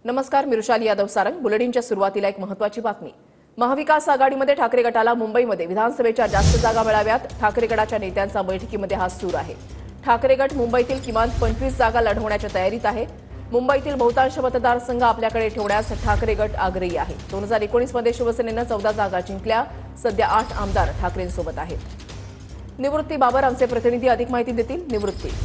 नमस्कार, मी रुशाली यादव सारंग. बुलेटिनच्या सुरुवातीला एक महत्त्वाची बातमी. महाविकास आघाडीमध्ये ठाकरे गटाला मुंबईमध्ये विधानसभेच्या जास्त जागा मिळाव्यात. ठाकरे गटाच्या नेत्यांचा बैठकीमध्ये हा सूर आहे. ठाकरे गट मुंबईतील किमान 25 जागा लढवण्याच्या तयारीत आहे. मुंबईतील बहुतांश मतदारसंघ आपल्याकडे ठेवण्यास ठाकरे गट आग्रही आहे. 2019 मध्ये शिवसेनेनं 14 जागा जिंकल्या. सध्या 8 आमदार ठाकरेंसोबत आहेत. निवृत्ती बाबर आमचे प्रतिनिधी अधिक माहिती देतील. निवृत्ती.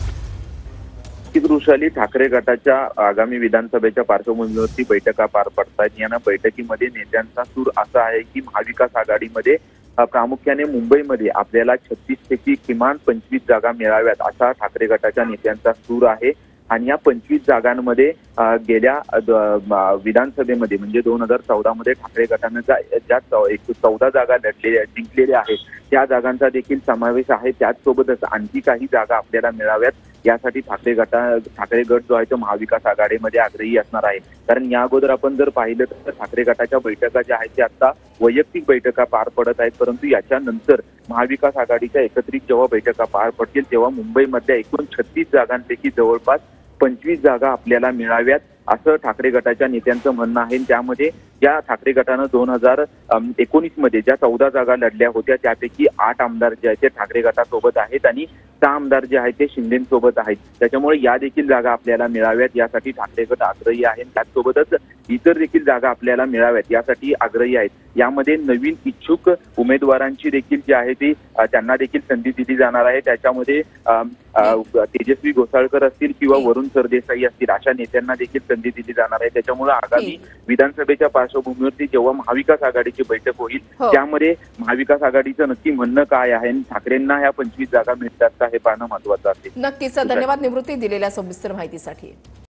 वृषाली, ठाकरे गटाच्या आगामी विधानसभेच्या पार्श्वभूमीवरती बैठका पार पडतात. या बैठकीमध्ये नेत्यांचा सूर असा आहे की महाविकास आघाडीमध्ये प्रामुख्याने मुंबईमध्ये आपल्याला 36 पैकी किमान 25 जागा मिळाव्यात असा ठाकरे गटाच्या नेत्यांचा सूर आहे. आणि या 25 जागांमध्ये गेल्या विधानसभेमध्ये म्हणजे 2014 मध्ये ठाकरे गटाने ज्या 14 जागा जिंकलेल्या आहेत त्या जागांचा देखील समावेश आहे. त्याचसोबतच आणखी काही जागा आपल्याला मिळाव्यात यासाठी ठाकरे गट जो आहे तो महाविकास आघाडीमध्ये आग्रही असणार आहे. कारण या अगोदर आपण जर पाहिलं तर ठाकरे गटाच्या बैठका ज्या आहेत त्या आता वैयक्तिक बैठका पार पडत आहेत. परंतु याच्यानंतर महाविकास आघाडीच्या एकत्रित जेव्हा बैठका पार पडतील तेव्हा मुंबईमधल्या एकूण 36 जागांपैकी जवळपास 25 जागा आपल्याला मिळाव्यात असं ठाकरे गटाच्या नेत्यांचं म्हणणं आहे. त्यामध्ये ज्या ठाकरे गटानं 2019 मध्ये ज्या 14 जागा लढल्या होत्या त्यापैकी 8 आमदार जे आहेत ते ठाकरे गटासोबत आहेत आणि 6 आमदार जे आहेत ते शिंदेसोबत आहेत. त्याच्यामुळे या देखील जागा आपल्याला मिळाव्यात यासाठी ठाकरे गट आग्रही आहे. त्याचसोबतच इतर देखील जागा आपल्याला मिळाव्यात यासाठी आग्रही आहेत. यामध्ये नवीन इच्छुक उमेदवारांची देखील जी आहे ती त्यांना देखील संधी दिली जाणार आहे. त्याच्यामध्ये तेजस्वी घोसाळकर असतील किंवा वरुण सरदेसाई असतील अशा नेत्यांना देखील संधी दिली जाणार आहे. त्याच्यामुळे आगामी विधानसभेच्या पार्श्वभूमीवरती जेव्हा महाविकास आघाडीची बैठक होईल त्यामध्ये महाविकास आघाडीचं नक्की म्हणणं काय आहे आणि ठाकरेंना ह्या 25 जागा मिळतात का हे पाहणं महत्त्वाचं असेल. नक्कीच. धन्यवाद निवृत्ती दिलेल्या सविस्तर माहितीसाठी.